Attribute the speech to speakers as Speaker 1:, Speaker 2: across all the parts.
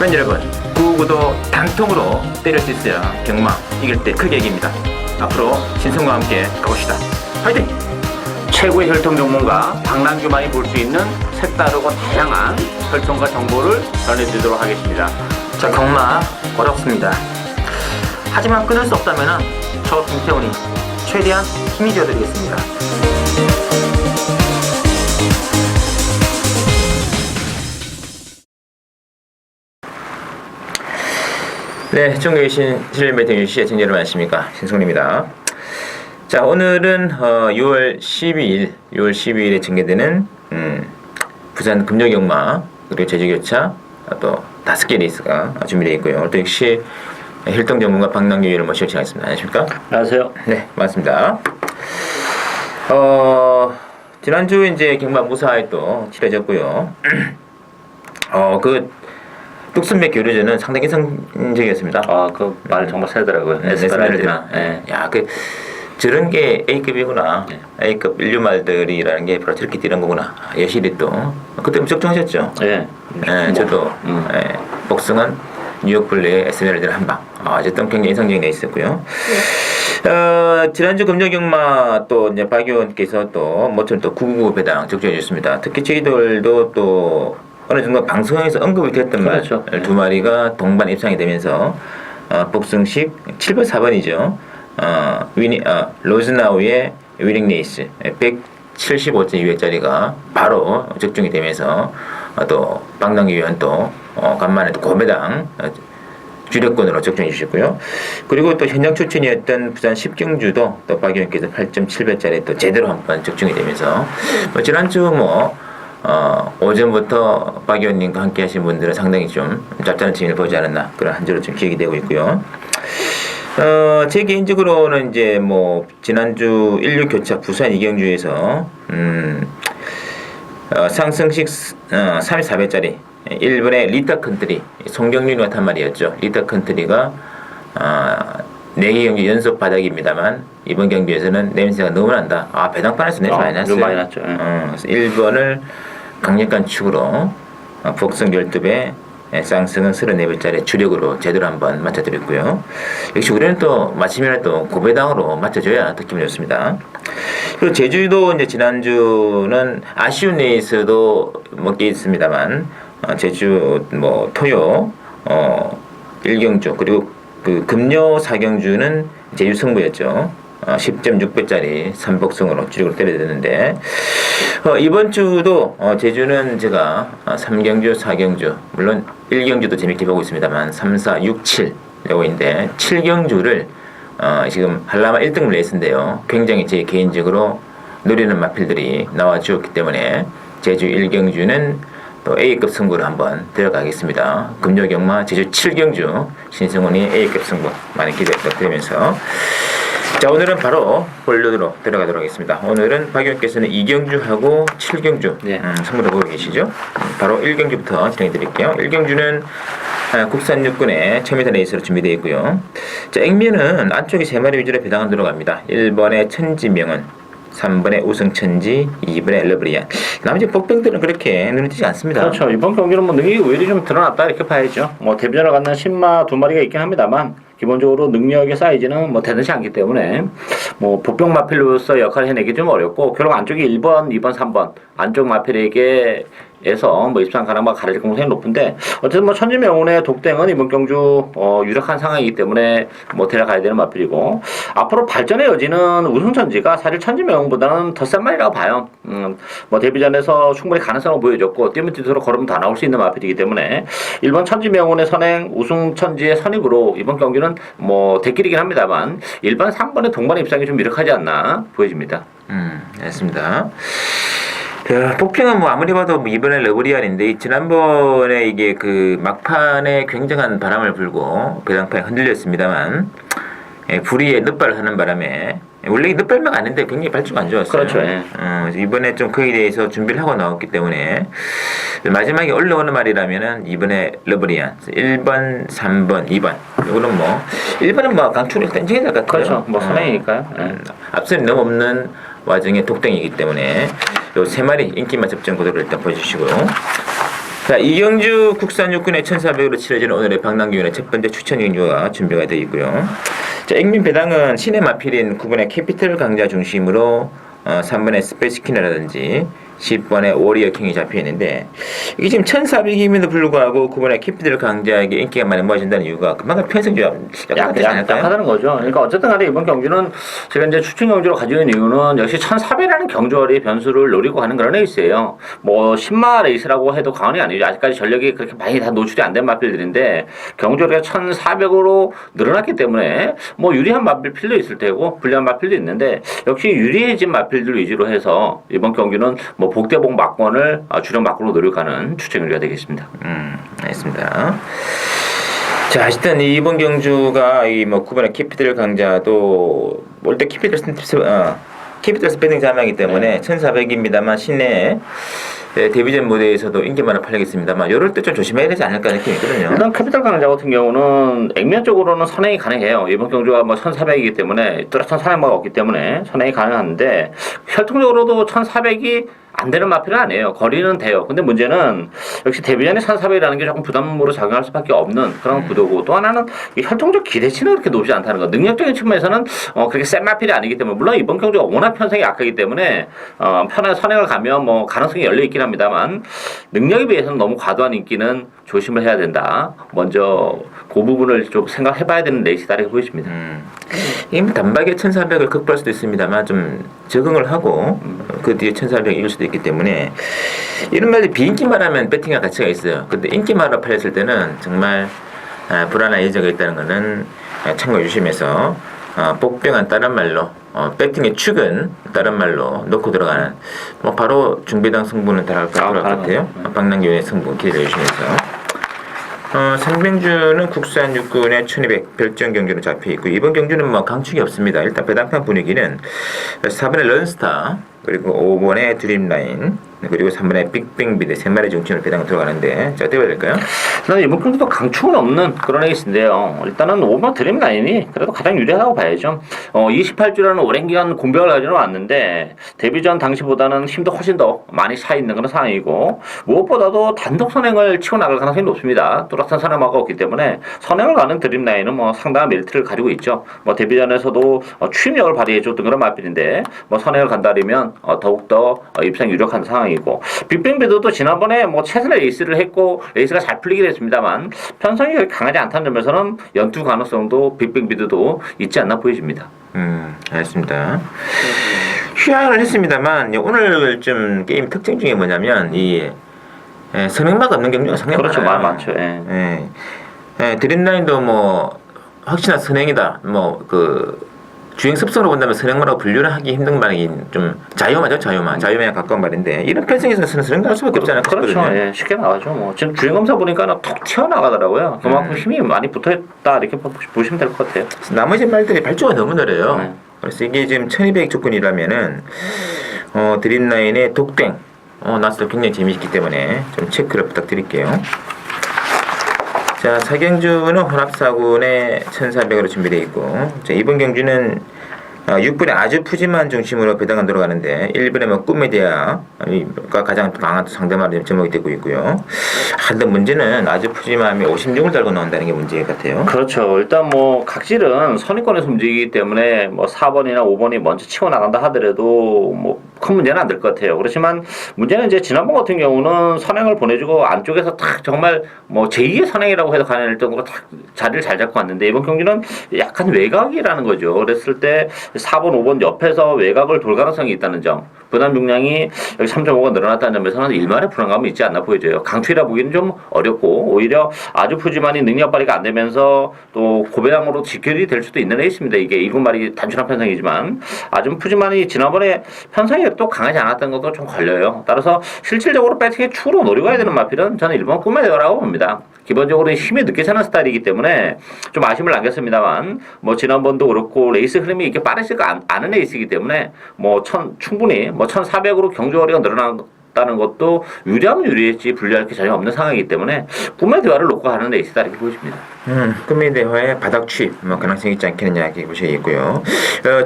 Speaker 1: 팬 여러분, 999도 단통으로 때릴 수 있어야 경마 이길 때 크게 이깁니다. 앞으로 신성과 함께 가봅시다. 화이팅!
Speaker 2: 최고의 혈통 전문가 박남규만이 볼 수 있는 색다르고 다양한 혈통과 정보를 전해드리도록 하겠습니다.
Speaker 1: 자, 경마 어렵습니다. 하지만 끊을 수 없다면 저 김태훈이 최대한 힘이 되어드리겠습니다. 네, 중국에 계신 실내매팅 시청자 여러분 안녕하십니까, 신성훈입니다. 자, 오늘은 6월 12일에 전개되는 부산 금요경마 그리고 제주교차 또 5개 레이스가 준비되어 있고요. 또 역시 혈통 전문가 박남규 의원을 모시고 시작하겠습니다. 안녕하십니까?
Speaker 2: 안녕하세요.
Speaker 1: 네, 반갑습니다. 지난주 이제 경마 무사히 또 치러졌고요. 뚝순맥 교류전은 상당히 성적이었습니다.
Speaker 2: 그 말 정말 세더라고요.
Speaker 1: 에스페란자. 야, 저런 게 A급이구나.
Speaker 2: 네.
Speaker 1: A급 인류말들이라는 게 바로 저렇게 뛰는 거구나. 여실히 또 그때 엄청 걱정하셨죠?
Speaker 2: 네.
Speaker 1: 저도 복승은 뉴욕 블레의 에스메랄드를 한 방. 어쨌든 굉장히 인상적인 레이스 있었고요. 지난주 금요경마 또 이제 박 의원께서 또 모처럼 또 999 배당 적중해 주셨습니다. 특히 저희들도 또 어느 정도 방송에서 언급이 됐던
Speaker 2: 그렇죠.
Speaker 1: 말 두 마리가 동반 입상이 되면서 복승식 7번 4번이죠. 로즈나우의 위닝 레이스 175.2회짜리가 바로 적중이 되면서 또 박남규 의원 또 간만에 또 고배당 주력권으로 적중해 주셨고요. 그리고 또 현장 출신이었던 부산 10경주도 또 박 의원께서 8.7배짜리 또 제대로 한번 적중이 되면서 지난주 오전부터 박 의원님과 함께 하신 분들은 상당히 좀 짭짤한 재미를 보지 않았나 그런 한 주로 좀 기억이 되고 있고요. 제 개인적으로는 이제 지난주 16교차 부산 이경주에서 상승식 34배짜리 1번의 리타 컨트리 송경륜과 탄 말이었죠. 리타 컨트리가 4개 경기 연속 바닥입니다만 이번 경기에서는 냄새가 너무 난다. 배당판에서 냄새 많이 났어요.
Speaker 2: 많이 났죠.
Speaker 1: 그래서 1번을 강력한 축으로 복승 12배 쌍승은 34배짜리 주력으로 제대로 한번 맞춰드렸고요. 역시 우리는 또 마침이라 또 고배당으로 맞춰줘야 더 기분이 좋습니다. 그리고 제주도 이제 지난주는 아쉬운 레이스도 몇 개 있습니다만 제주 토요 1경주 그리고 그 금요 4경주는 제주 승부였죠. 10.6배짜리 3복승으로 주력으로 때려드렸는데 이번 주도 제주는 제가 3경주, 4경주 물론 1경주도 재밌게 보고 있습니다만 3, 4, 6, 7 되고 있는데 7경주를 지금 한라마 1등 레이스인데요. 굉장히 제 개인적으로 노리는 마필들이 나와주었기 때문에 제주 1경주는 또 A급 승부를 한번 들어가겠습니다. 금요경마 제주 7경주 신승훈이 A급 승부 많이 기대 부탁드리면서 자, 오늘은 바로 본론으로 들어가도록 하겠습니다. 오늘은 박 의원께서는 2경주하고 7경주 승부를 보고 계시죠? 바로 1경주부터 진행해 드릴게요. 1경주는 국산 육군의 1000m 레이스로 준비되어 있고요. 자, 액면은 안쪽에 3마리 위주로 배당은 들어갑니다. 1번의 천지명은, 3번의 우승천지, 2번의 러브리안. 나머지 복병들은 그렇게 눈에 띄지 않습니다.
Speaker 2: 그렇죠. 이번 경기는 능력이 오히려 좀 드러났다 이렇게 봐야죠. 데뷔전을 갖는 신마 2마리가 있긴 합니다만 기본적으로 능력의 사이즈는 대단치 않기 때문에 복병 마필로서 역할을 해내기 좀 어렵고 결국 안쪽에 1번, 2번, 3번 안쪽 마필에게 에서 입상 가능성과 가려질 가능성이 높은데 어쨌든 천지명운의 독땡은 이번 경주 유력한 상황이기 때문에 데려가야 되는 마필이고 앞으로 발전의 여지는 우승천지가 사실 천지명운보다는 더 센 말이라고 봐요. 데뷔전에서 충분히 가능성을 보여줬고 뛰면 뛰도록 걸으면 다 나올 수 있는 마필이기 때문에 1번 천지명운의 선행 우승천지의 선입으로 이번 경기는 대길이긴 합니다만 1번, 3번의 동반 입상이 좀 유력하지 않나 보여집니다.
Speaker 1: 알겠습니다. 복평은 아무리 봐도 이번에 러브리안인데 지난번에 이게 그 막판에 굉장한 바람을 불고 배당판이 흔들렸습니다만 불의에 늑발을 하는 바람에 원래 늑발만 아닌데 굉장히 발주가 안 좋았어요.
Speaker 2: 그렇죠. 예.
Speaker 1: 이번에 좀 거기에 대해서 준비를 하고 나왔기 때문에 마지막에 올라오는 말이라면은 이번에 러브리안 1번, 3번, 2번 이거는 1번은 강추를 땡겨야 될 것 같아요.
Speaker 2: 그렇죠. 선행이니까요.
Speaker 1: 앞선이 너무 없는 와중에 독땡이기 때문에 요 3마리 인기만 접전 구도를 일단 보여주시고요. 자, 이경주 국산 육군의 1,400으로 치러지는 오늘의 방랑기운의 첫 번째 추천 경주가 준비가 되어 있고요. 자, 액면 배당은 신의 마필인 9번의 캐피털 강자 중심으로 3번의 스페이스키너라든지 10번의 워리어 킹이 잡혀 있는데, 이게 지금 1,400임에도 불구하고 9번의 캐피털 강자에게 인기가 많이 모아진다는 이유가 그만큼 편성이
Speaker 2: 약하다는 거죠. 그러니까 어쨌든 간에 이번 경주는 제가 이제 추천 경주로 가져온 이유는 역시 1,400이라는 경주월의 변수를 노리고 가는 그런 레이스예요. 뭐 10마 레이스라고 해도 과언이 아니죠. 아직까지 전력이 그렇게 많이 다 노출이 안 된 마필들인데 경주월이 1,400으로 늘어났기 때문에 뭐 유리한 마필도 있을 테고 불리한 마필도 있는데, 역시 유리해진 마필들 위주로 해서 이번 경주는 뭐 복대복 막권을 주력 막권으로 노력하는 추천 경주가 되겠습니다.
Speaker 1: 알겠습니다. 자, 하여튼 이번 경주가 이 뭐 9번의 캐피털 강자도 올 때 캐피털 스페딩 자마이기 때문에 1,400입니다만 시내 데뷔전 무대에서도 인기만을 팔리겠습니다만 이럴 때 좀 조심해야 되지 않을까 느낌이 있거든요.
Speaker 2: 일단 캐피털 강자 같은 경우는 액면적으로는 선행이 가능해요. 이번 경주가 뭐 1,400이기 때문에 뚜렷한 선행마가 없기 때문에 선행이 가능한데, 혈통적으로도 1,400이 안 되는 마필은 아니에요. 거리는 돼요. 근데 문제는 역시 데뷔전에 1,400이라는 게 조금 부담으로 작용할 수밖에 없는 그런 구도고, 또 하나는 이 혈통적 기대치는 그렇게 높지 않다는 거. 능력적인 측면에서는 그렇게 센 마필이 아니기 때문에, 물론 이번 경주가 워낙 편성이 약하기 때문에 편한 선행을 가면 뭐 가능성이 열려 있긴 합니다만, 능력에 비해서는 너무 과도한 인기는 조심을 해야 된다. 먼저 그 부분을 좀 생각해봐야 되는 레이스다 이렇게 보여집니다.
Speaker 1: 이게 뭐 단박에 1,400을 극복할 수도 있습니다만 좀 적응을 하고 그 뒤에 1,400을 이길 수도 있기 때문에, 이런 말이 비인기만 하면 배팅할 가치가 있어요. 근데 인기말로 팔렸을 때는 정말 불안한 예정이 있다는 것은 참고해 주시면서, 복병은 다른 말로 배팅의 축은 다른 말로 넣고 들어가는, 뭐 바로 중배당 승부는 들어갈 것 같아요. 방랑기운의 승부 기대해 주시면서, 상병주는 국산 육군의 1,200 별정 경주로 잡혀 있고, 이번 경주는 뭐 강축이 없습니다. 일단 배당판 분위기는 4번의 런스타, 그리고 5번의 드림라인, 그리고 3번의 빅뱅비드 3마리 중심으로 배당을 들어가는데, 자, 어떻게 봐야 될까요?
Speaker 2: 저는 이번 경주도 강축은 없는 그런 레이스인데요. 일단은 5번 드림라인이 그래도 가장 유리하다고 봐야죠. 28주라는 오랜 기간 공백을 가지러 왔는데 데뷔전 당시보다는 힘도 훨씬 더 많이 차 있는 그런 상황이고, 무엇보다도 단독 선행을 치고 나갈 가능성이 높습니다. 뚜렷한 선행마가 없기 때문에 선행을 가는 드림라인은 뭐 상당한 메리트를 가지고 있죠. 뭐 데뷔전에서도 추임력을 발휘해줬던 그런 마필인데, 뭐 선행을 간다면 더욱더 입상 유력한 상황이고, 빅뱅비드도 지난번에 뭐 최선의 레이스를 했고 레이스가 잘 풀리긴 했습니다만 편성이 그렇게 강하지 않다는 점에서는 연투 가능성도 빅뱅비드도 있지 않나 보여집니다.
Speaker 1: 알겠습니다. 휴양을 했습니다만 오늘 좀 게임 특징 중에 뭐냐면 이 선행마가 없는 경우가 상당히
Speaker 2: 그렇죠.
Speaker 1: 많아요.
Speaker 2: 많죠.
Speaker 1: 드림라인도 뭐 확실한 선행이다. 뭐 그 주행 습성으로 본다면 선행마라고 분류를 하기 힘든 말이 좀 자유마죠. 자유마에 가까운 말인데, 이런 편성에서는 선행 갈 수밖에 없지 않을까 싶거든요.
Speaker 2: 그렇죠. 쉽게 나가죠. 뭐 지금 주행 검사 보니까 톡 튀어나가더라고요. 그만큼 힘이 많이 붙어있다 이렇게 보시면 될 것 같아요.
Speaker 1: 나머지 말들이 발주가 너무 느려요. 그래서 이게 지금 1,200 조건이라면은 드림라인의 독땡 나스도 굉장히 재미있기 때문에 좀 체크를 부탁드릴게요. 자, 사경주는 혼합사군의 1,400으로 준비되어 있고, 자, 이번 경주는 6번에 아주 푸짐한 중심으로 배당은 들어가는데 1번에 뭐 꿈의 대야가 가장 강한 상대마로 제목이 되고 있고요. 근데 문제는 아주 푸짐함이 56을 달고 나온다는 게 문제 같아요.
Speaker 2: 그렇죠. 일단 뭐 각질은 선입권에서 움직이기 때문에 뭐 4번이나 5번이 먼저 치고 나간다 하더라도 뭐 큰 문제는 안 될 것 같아요. 그렇지만 문제는 이제 지난번 같은 경우는 선행을 보내주고 안쪽에서 딱 정말 뭐 제2의 선행이라고 해도 가능할 정도로 딱 자리를 잘 잡고 왔는데, 이번 경기는 약간 외곽이라는 거죠. 그랬을 때 4번, 5번 옆에서 외곽을 돌 가능성이 있다는 점, 부담 중량이 여기 3.5가 늘어났다는 점에서는 일말의 불안감이 있지 않나 보여져요. 강추이라 보기는 좀 어렵고, 오히려 아주 푸짐한이 능력 발휘가 안 되면서 또 고배당으로 직결이 될 수도 있는 레이스입니다. 이게 7마리 단순한 편성이지만 아주 푸짐한이 지난번에 편성이 또 강하지 않았던 것도 좀 걸려요. 따라서 실질적으로 배팅의 축으로 노리고 가야 되는 마필은 저는 1번 꿈의 대화라고 봅니다. 기본적으로 힘이 늦게 차는 스타일이기 때문에 좀 아쉬움을 남겼습니다만, 뭐 지난번도 그렇고 레이스 흐름이 이렇게 빠르지가 않은 레이스이기 때문에 뭐 충분히 뭐 1,400으로 경주거리가 늘어났다는 것도 유리하면 유리했지 불리할 게 전혀 없는 상황이기 때문에 꿈의 대화를 놓고 가는 레이스다 이렇게 보여집니다.
Speaker 1: 꿈의 대화의 바닥 취입 뭐 가능성이 있지 않겠느냐 이렇게 보시겠고요.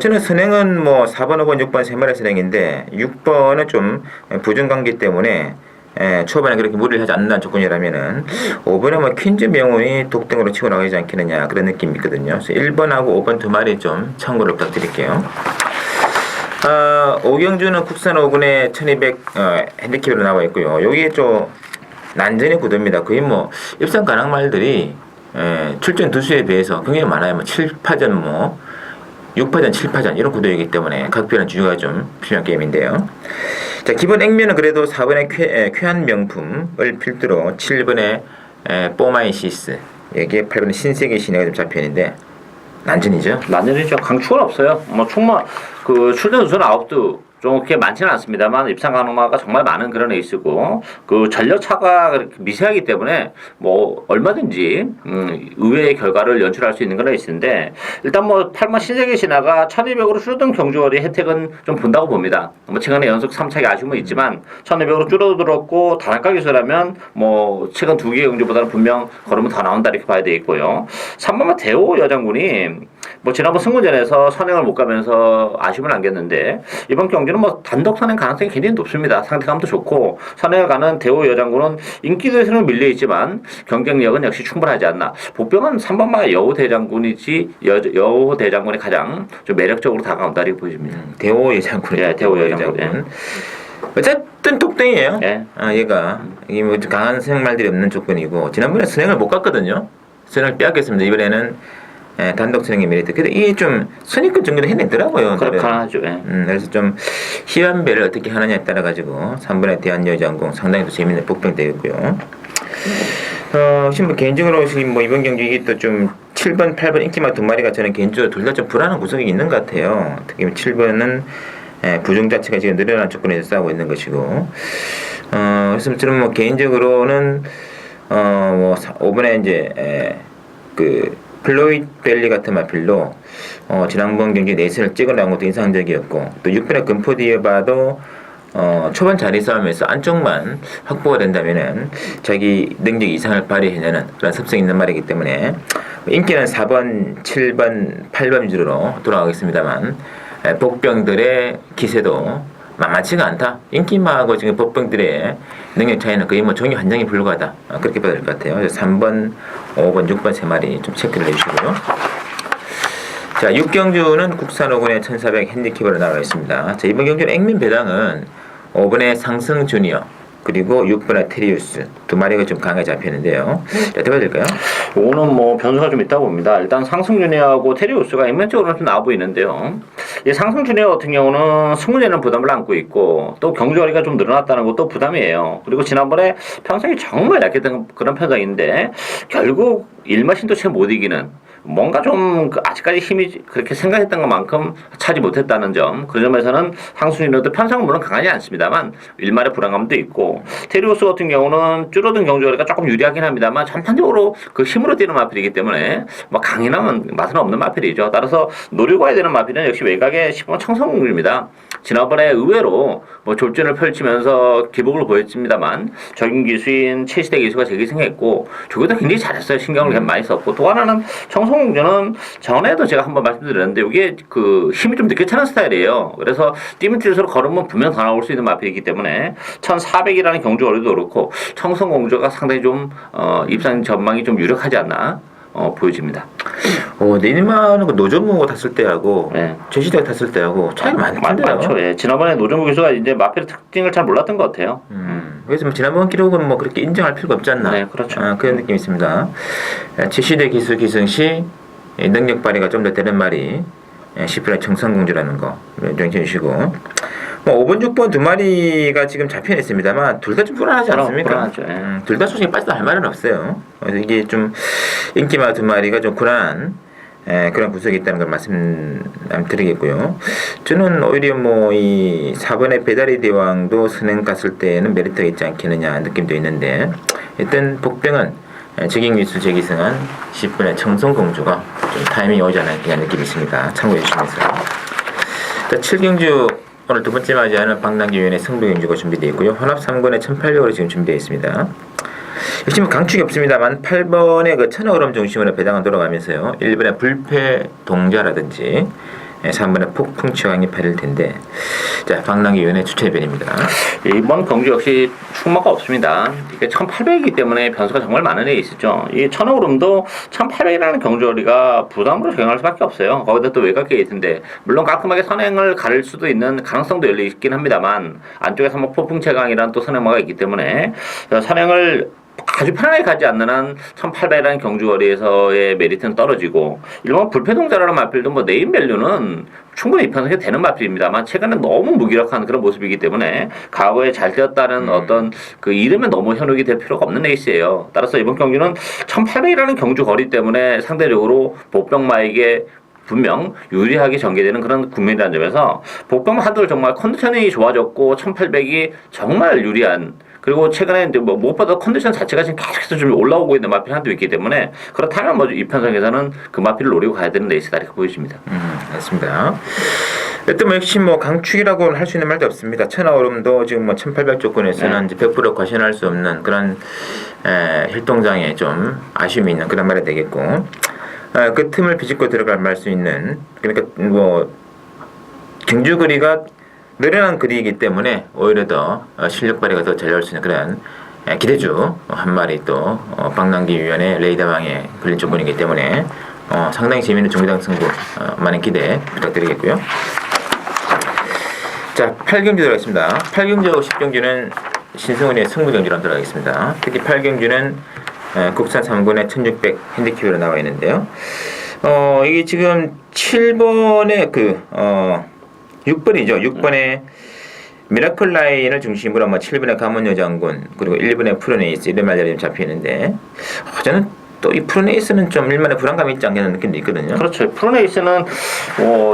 Speaker 1: 저는 선행은 뭐 4번, 5번, 6번 세 마리 선행인데 6번은 좀 부정관계 때문에 초반에 그렇게 무리를 하지 않는다는 조건이라면은 5번에 뭐 퀸즈 명운이 독등으로 치고 나가지 않겠느냐 그런 느낌이 있거든요. 그래서 1번하고 5번 두 마리 좀 참고를 부탁드릴게요. 오경주는 국산 5군에 1200 핸디캡으로 나와 있고요. 여기에 좀 난전의 구도입니다. 거의 뭐 입상 가능 말들이 출전 두수에 비해서 굉장히 많아요. 뭐 7파전 뭐 6파전, 7파전 이런 구도이기 때문에 각별한 주의가 좀 필요한 게임인데요. 자, 기본 액면은 그래도 4번의 쾌한 명품을 필두로 7번의 뽀마이시스 여기에 8번의 신세계 신화가 좀 잡혀있는데 난전이죠.
Speaker 2: 난전이죠. 강추가 없어요. 뭐 충만 그 출전 우선 아웃도 좀 그렇게 많지는 않습니다만 입상 가능마가 정말 많은 그런 에이스고 그 전력 차가 그렇게 미세하기 때문에 뭐 얼마든지 의외의 결과를 연출할 수 있는 그런 에이스인데 일단 뭐 8번 신세계 신화가 1200으로 줄어든 경주거리 혜택은 좀 본다고 봅니다. 뭐 최근에 연속 3차기 아쉬움은 있지만 1200으로 줄어들었고 다단가 기수라면 뭐 최근 두 개의 경주보다는 분명 걸으면 더 나온다 이렇게 봐야 되겠고요. 3번만 대호 여장군이 뭐 지난번 승무전에서 선행을 못 가면서 아쉬움을 안겼는데 이번 경기는 뭐 단독 선행 가능성이 굉장히 높습니다. 상태감도 좋고 선행을 가는 대호 여장군은 인기도에서는 밀려 있지만 경쟁력은 역시 충분하지 않나. 복병은 3번마가 여우 대장군이지 여우 대장군이 가장 좀 매력적으로 다가온다 이렇게 보여집니다.
Speaker 1: 대호 여장군.
Speaker 2: 예, 대호 여장군. 예.
Speaker 1: 어쨌든 독등이에요.
Speaker 2: 예.
Speaker 1: 얘가 이게 뭐 강한 선행말들이 없는 조건이고 지난번에 선행을 못 갔거든요. 선행을 빼앗겼습니다. 이번에는 단독 선행의 메리트. 근데 이게 좀 선입견 정도는 해냈더라고요.
Speaker 2: 가능하죠. 예.
Speaker 1: 그래서 좀 희한배를 어떻게 하느냐에 따라 가지고 3번의 대한여장공 상당히 또 재밌는 복병되겠고요. 지금 뭐 개인적으로 지금 뭐 이번 경기 이게 또 좀 7번, 8번 인기마 두 마리가 저는 개인적으로 둘 다 좀 불안한 구석이 있는 것 같아요. 특히 7번은 부종 자체가 지금 늘어난 조건에서 싸우고 있는 것이고, 그래서 저는 뭐 개인적으로는 뭐 5번에 이제 플로이드 벨리 같은 마필로 지난번 경기 내신을 찍어나온 것도 인상적이었고 또 6번의 금포디에바도 초반 자리 싸움에서 안쪽만 확보가 된다면은 자기 능력 이상을 발휘해내는 그런 습성이 있는 말이기 때문에 인기는 4번, 7번, 8번 위주로 돌아가겠습니다만 복병들의 기세도 만만치가 않다. 인기마하고 지금 복병들의 능력 차이는 거의 뭐 종이 한 장에 불과하다. 그렇게 봐야 될 것 같아요. 그래서 3번, 5번, 6번 세 마리 좀 체크를 해주시고요. 자, 6경주는 국산 5군의 1400 핸디캡으로 나와 있습니다. 자, 이번 경주는 액면 배당은 5번의 상승 주니어 그리고 6번의 테리우스 두 마리가 좀 강하게 잡히는데요. 자, 어떻게 될까요?
Speaker 2: 오는 뭐 변수가 좀 있다고 봅니다. 일단 상승 주니어하고 테리우스가 액면적으로는 좀 나와 보이는데요. 이 상승 주니어 같은 경우는 승무제는 부담을 안고 있고 또 경주거리가 좀 늘어났다는 것도 부담이에요. 그리고 지난번에 편성이 정말 약했던 그런 편성인데 결국 일마신도 채 못 이기는 뭔가 좀 아직까지 힘이 그렇게 생각했던 것만큼 차지 못했다는 점, 그 점에서는 상승주니어도 편성은 물론 강하지 않습니다만 일말의 불안감도 있고 테리우스 같은 경우는 줄어든 경주거리가 조금 유리하긴 합니다만 전반적으로 그 힘으로 뛰는 마필이기 때문에 뭐 강인한 맛은 없는 마필이죠. 따라서 노리고 가야 되는 마필은 역시 외곽의 10번 청성공주입니다. 지난번에 의외로 뭐 졸전을 펼치면서 기복을 보였습니다만 적인 기수인 최시대 기수가 재기승했고 저기도 굉장히 잘했어요. 신경을 많이 썼고 또 하나는 청성공주는 전에도 제가 한번 말씀드렸는데 이게 그 힘이 좀 늦게 차는 스타일이에요. 그래서 뛰면 뛸수록 걸으면 분명 더 나올 수 있는 마필이기 때문에 1400이라는 경주거리도 그렇고 청성공주가 상당히 좀 입상 전망이 좀 유력하지 않나 보여집니다.
Speaker 1: 네이마는 그 노조무 탔을 때하고
Speaker 2: 네.
Speaker 1: 제시대가 탔을 때하고 차이가 많던데요.
Speaker 2: 많죠. 예. 지난번에 노정부 교수가 이제 마필의 특징을 잘 몰랐던 것 같아요.
Speaker 1: 그래서 뭐 지난번 기록은 뭐 그렇게 인정할 필요가 없지 않나.
Speaker 2: 네, 그렇죠.
Speaker 1: 그런 느낌이 있습니다. 제시대 기수 기승 시 능력 발휘가 좀 더 되는 말이 10분의 청성공주라는 거 명심해 주시고 뭐 5번, 6번 두 마리가 지금 잡혀냈습니다만 둘 다 좀 불안하지 않습니까?
Speaker 2: 불안하죠. 예.
Speaker 1: 둘 다 솔직히 빠져도 할 말은 없어요. 그래서 이게 좀 인기마 두 마리가 좀 불안한 그런 구석이 있다는 걸 말씀드리겠고요. 저는 오히려 뭐 이 4번의 배달의 대왕도 선행 갔을 때는 메리트가 있지 않겠느냐 느낌도 있는데 일단 복병은 적임기수 재기승한 10분의 청성공주가 좀 타이밍이 오지 않았겠냐 느낌이 있습니다. 참고해 주시면서 자, 7경주 오늘 두 번째 맞이하는 방랑기위원회 승부경주가 준비되어 있고요. 혼합 3권에 1800으로 지금 준비되어 있습니다. 역시 뭐 강축이 없습니다만 8번의 그 천하오름 중심으로 배당은 돌아가면서요. 1번의 불패 동자라든지 3번에 폭풍 최강이 팔릴 텐데, 자, 박랑기 위원의 추천변입니다.
Speaker 2: 이번 경주 역시 충마가 없습니다. 이게 1800이기 때문에 변수가 정말 많은 애 있었죠. 이 천하오름도 1800이라는 경주거리가 부담으로 적용할 수밖에 없어요. 거기다 또 외곽 게이트인데, 물론 깔끔하게 선행을 가를 수도 있는 가능성도 열려 있긴 합니다만, 안쪽에서 뭐 폭풍 최강이라는 또 선행마가 있기 때문에 선행을 아주 편하게 가지 않는 한 1800이라는 경주거리에서의 메리트는 떨어지고, 일본 불패동자라는 마필도 뭐 네임밸류는 충분히 편성이 되는 마필입니다만 최근에 너무 무기력한 그런 모습이기 때문에 과거에 잘 뛰었다는 어떤 그 이름에 너무 현혹이 될 필요가 없는 레이스예요. 따라서 이번 경기는 1800이라는 경주거리 때문에 상대적으로 복병마에게 분명 유리하게 전개되는 그런 국면이라는 점에서 복병마 한돌 정말 컨디션이 좋아졌고 1800이 정말 유리한, 그리고 최근에 이제 뭐 무엇보다 컨디션 자체가 지금 계속해서 좀 올라오고 있는 마필 한도 있기 때문에 그렇다면 뭐 이 편성에서는 그 마필을 노리고 가야 되는 레이스다 이렇게 보여집니다.
Speaker 1: 맞습니다. 또 역시 뭐 강축이라고 할 수 있는 말도 없습니다. 천하오름도 지금 뭐 1800 조건에서는 이제 100% 과신할 수 없는 그런 혈동장에 좀 아쉬움이 있는 그런 말이 되겠고, 그 틈을 비집고 들어갈 말 수 있는, 그러니까 뭐 경주거리가 늘어난 거리이기 때문에 오히려 더 실력 발휘가 더 잘 나올 수 있는 그런 기대주 한 마리 또 박랑기 위원의 레이더방에 걸린 조건이기 때문에 상당히 재미있는 중기당 승부 많은 기대 부탁드리겠고요. 자, 8경주 들어가겠습니다. 8경주하고 10경주는 신승훈의 승부경주로 들어가겠습니다. 특히 8경주는 국산 3군의 1600 핸디캡으로 나와 있는데요. 이게 지금 7번의 6번이죠. 6번에 미라클 라인을 중심으로 7번의 가문여 장군, 그리고 1번의 프로네이스 이런 말들이 좀 잡히는데, 저는 또 이 프로네이스는 좀 일만의 불안감이 있지 않겠는 느낌도 있거든요.
Speaker 2: 그렇죠. 프로네이스는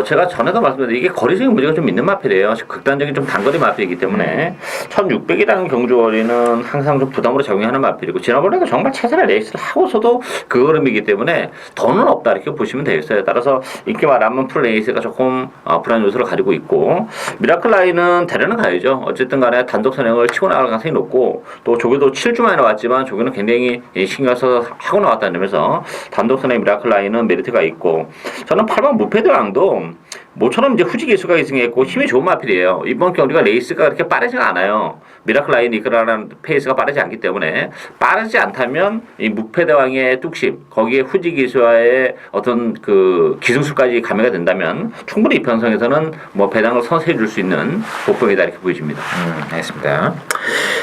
Speaker 2: 제가 전에도 말씀드렸는데 이게 거리적인 문제가 좀 있는 마필이에요. 극단적인 좀 단거리 마필이기 때문에 1600이라는 경주거리는 항상 좀 부담으로 작용하는 마필이고, 지난번에도 정말 최선의 레이스를 하고서도 그 걸음이기 때문에 더는 없다 이렇게 보시면 되겠어요. 따라서 인기 많은 프로네이스가 조금 불안 요소를 가지고 있고, 미라클 라인은 대련은 가야죠. 어쨌든 간에 단독 선행을 치고 나갈 가능성이 높고, 또 조교도 7주 만에 나왔지만 조교는 굉장히 신경 써서 하고 나왔다는 점에서 단독 선행 미라클 라인은 메리트가 있고, 저는 8번 무패드왕도 모처럼 이제 후지 기수가 이승했고 힘이 좋은 마필이에요. 이번 경기가 레이스가 그렇게 빠르지가 않아요. 미라클 라인 이끌어가는 페이스가 빠르지 않기 때문에, 빠르지 않다면 이 무패대왕의 뚝심, 거기에 후지 기수와의 어떤 그 기승수까지 가미가 된다면 충분히 이 편성에서는 뭐 배당을 선사해 줄 수 있는 복병이다 이렇게 보여집니다.
Speaker 1: 알겠습니다.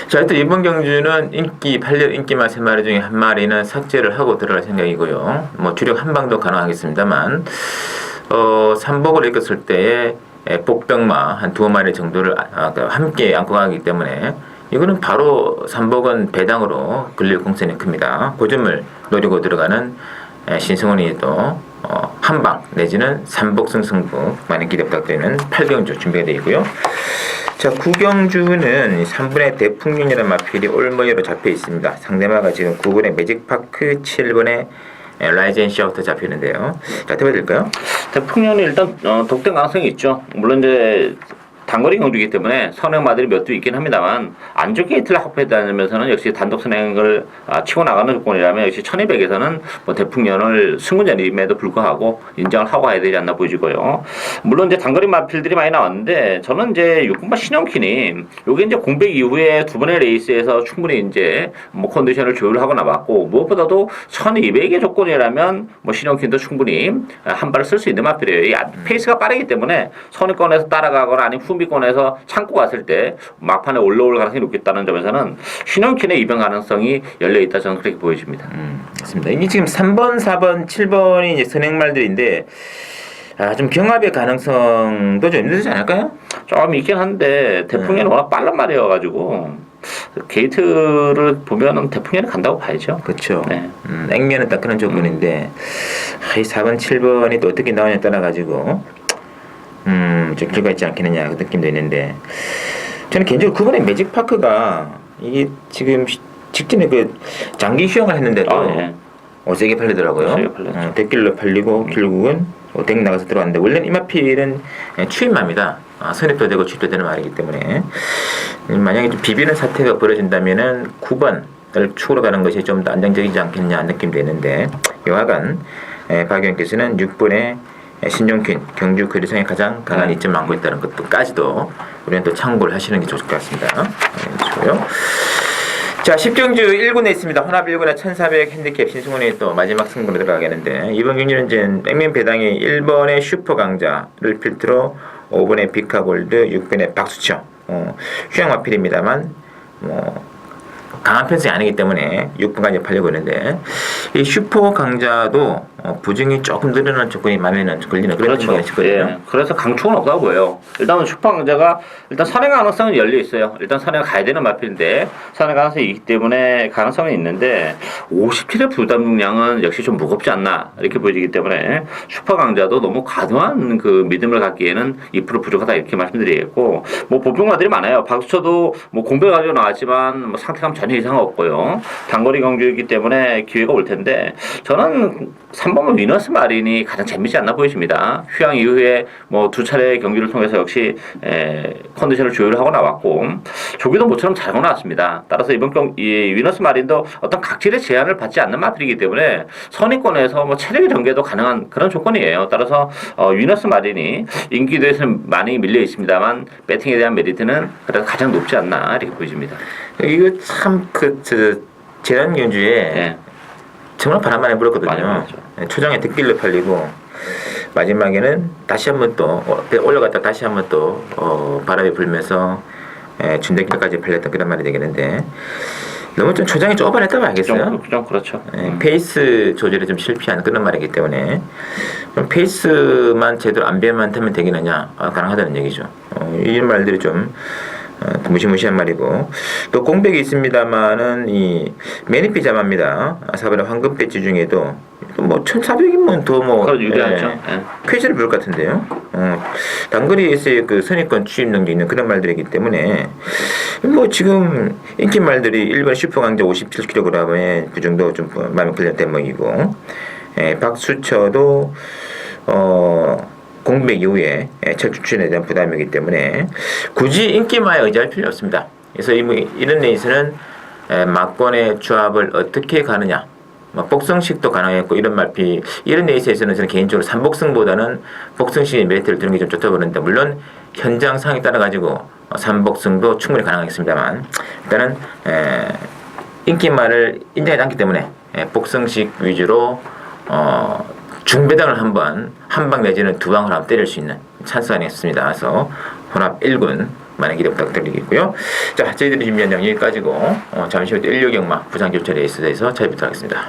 Speaker 1: 자, 또 이번 경주는 인기 8년 인기마 3마리 중에 한 마리는 삭제를 하고 들어갈 생각이고요. 뭐 주력 한 방도 가능하겠습니다만, 삼복을 이끌었을 때에 복병마 한 2마리 정도를 함께 안고 가기 때문에 이거는 바로 삼복은 배당으로 걸릴 공산이 큽니다. 그 점을 노리고 들어가는 신승훈이 또 한방 내지는 삼복승 승부 많은 기대 부탁드리는 8경주 준비가 되어 있고요. 자, 9경주는 3분의 대풍륜이라는 마필이 올머리로 잡혀 있습니다. 상대마가 지금 9분의 매직파크, 7분의 라이젠 샤우터 잡히는데요. 자, 대봐드릴까요?
Speaker 2: 대풍년이 일단 독된 가능성이 있죠. 물론 이제 단거리 경주이기 때문에 선행마들이 몇 두 있긴 합니다만, 안쪽 게이트를 확보해 다니면서는 역시 단독 선행을 치고 나가는 조건이라면 역시 1200에서는 뭐 대풍년을 승군전임에도 불구하고 인정을 하고 가야 되지 않나 보이고요. 물론 이제 단거리 마필들이 많이 나왔는데, 저는 이제 6분마 신영킨이 요게 이제 공백 이후에 두 번의 레이스에서 충분히 이제 뭐 컨디션을 조율하고 나왔고, 무엇보다도 1200의 조건이라면 뭐 신영킨도 충분히 한 발을 쓸 수 있는 마필이에요. 이 페이스가 빠르기 때문에 선의권에서 따라가거나 아니면 후미권에서 참고 갔을 때 막판에 올라올 가능성이 높겠다는 점에서는 신영킨의 이변 가능성이 열려 있다, 저는 그렇게 보여집니다.
Speaker 1: 맞습니다. 이게 지금 3번, 4번, 7번이 이제 선행말들인데, 좀 경합의 가능성도 좀 있지 않을까요?
Speaker 2: 좀 있긴 한데 대풍년이 워낙 빠른 말이어가지고 게이트를 보면은 대풍년이 간다고 봐야죠.
Speaker 1: 그렇죠.
Speaker 2: 네.
Speaker 1: 액면은 딱 그런 조건인데, 이 4번, 7번이 또 어떻게 나오냐에 따라 가지고 좀 길가 있지 않겠느냐 그 느낌도 있는데, 저는 개인적으로 9번의 매직파크가 이게 지금 직전에 그 장기 휴양을 했는데도
Speaker 2: 예.
Speaker 1: 어세게 팔리더라고요.
Speaker 2: 어세게 팔렸죠.
Speaker 1: 대길로 팔리고 결국은 댕 나가서 들어왔는데, 원래는 이 마필은 추임마입니다. 선입도 되고 취입도 되는 말이기 때문에 만약에 좀 비비는 사태가 벌어진다면은 9번을 축으로 가는 것이 좀 더 안정적이지 않겠냐 느낌도 있는데, 여하간 박 의원께서는 6번에 신종균, 경주 거리상에 가장 강한 이점을 안고 있다는 것도까지도 우리는 또 참고를 하시는 게 좋을 것 같습니다. 좋고요. 자, 10경주 1군에 있습니다. 혼합 1군에 1400 핸디캡 신승훈이 또 마지막 승부로 들어가겠는데 이번 경기는 이제 백민 배당이 1번의 슈퍼 강자를 필두로 5번의 비카골드, 6번의 박수청, 휴양 마필입니다만 강한 편성이 아니기 때문에 6분까지 팔려고 했는데 이 슈퍼 강자도 부정이 조금 늘어난 조건이 마음에는 걸리는 그런 경우가 있거든요.
Speaker 2: 예, 그래서 강촉은 없다고 보여요. 일단은 슈퍼 강자가 일단 선행 가능성은 열려 있어요. 일단 선행 가야 되는 마필인데 선행 가능성이 있기 때문에 가능성은 있는데 57의 부담 중량은 역시 좀 무겁지 않나 이렇게 보여지기 때문에 슈퍼 강자도 너무 과도한 그 믿음을 갖기에는 2% 부족하다 이렇게 말씀드리겠고 뭐 보병마들이 많아요. 박수쳐도 뭐 공백을 가지고 나왔지만 뭐 상태감 전혀 이상 없고요. 단거리 경주이기 때문에 기회가 올 텐데 저는 3번 위너스 마린이 가장 재미지 않나 보이십니다. 휴양 이후에 뭐 두 차례 경기를 통해서 역시 컨디션을 조율하고 나왔고 조기도 모처럼 잘하고 나왔습니다. 따라서 이번 이 위너스 마린도 어떤 각질의 제한을 받지 않는 마필이기 때문에 선의권에서 뭐 체력의 전개도 가능한 그런 조건이에요. 따라서 위너스 마린이 인기도에서는 많이 밀려 있습니다만 배팅에 대한 메리트는 그래도 가장 높지 않나 이렇게 보여집니다.
Speaker 1: 이거 참 재단 경주에 정말 바람 많이 불었거든요. 초장에 득길로 팔리고 마지막에는 다시 한번 또 올라갔다 다시 한번 또 바람이 불면서 준대길까지 팔렸던 그런 말이 되겠는데 너무 좀 초장이 좁아냈다고 알겠어요.
Speaker 2: 좀 그렇죠.
Speaker 1: 페이스 조절에 좀 실패한 그런 말이기 때문에 페이스만 제대로 안 배만 타면 되겠느냐 가능하다는 얘기죠. 이런 말들이 좀 무시무시한 말이고 또 공백이 있습니다만은 이 매니피 자마입니다. 4번의 황금 배지 중에도 뭐 1,400이면 더 뭐
Speaker 2: 유리하죠.
Speaker 1: 쾌지를 볼 것 같은데요. 단거리에서의 그 선입권 취임 능력 있는 그런 말들이기 때문에 뭐 지금 인기 말들이 일본 슈퍼 강자 57kg에 그 정도 좀 마음에 걸리는 대목이고 박수쳐도 공백 이후에 첫 출전에 대한 부담이기 때문에 굳이 인기마에 의지할 필요 없습니다. 그래서 이런 레이스는 막권의 조합을 어떻게 가느냐 복성식도 가능했고 이런 레이스에서는 저는 개인적으로 3복승보다는 복성식의 메리트를 두는 게 좀 좋다고 보는데 물론 현장 상황에 따라 가지고 3복승도 충분히 가능하겠습니다만 일단은 인기마를 인정하지 않기 때문에 복성식 위주로 중배당을 한 방 내지는 두 방을 한번 때릴 수 있는 찬스가 아니었습니다. 그래서 혼합 1군 많은 기대 부탁드리겠고요. 자, 저희들이 준비한 내용 여기까지고 잠시 후 1류 경마 부상 교체 레이스에 대해서 찾아뵙도록 하겠습니다.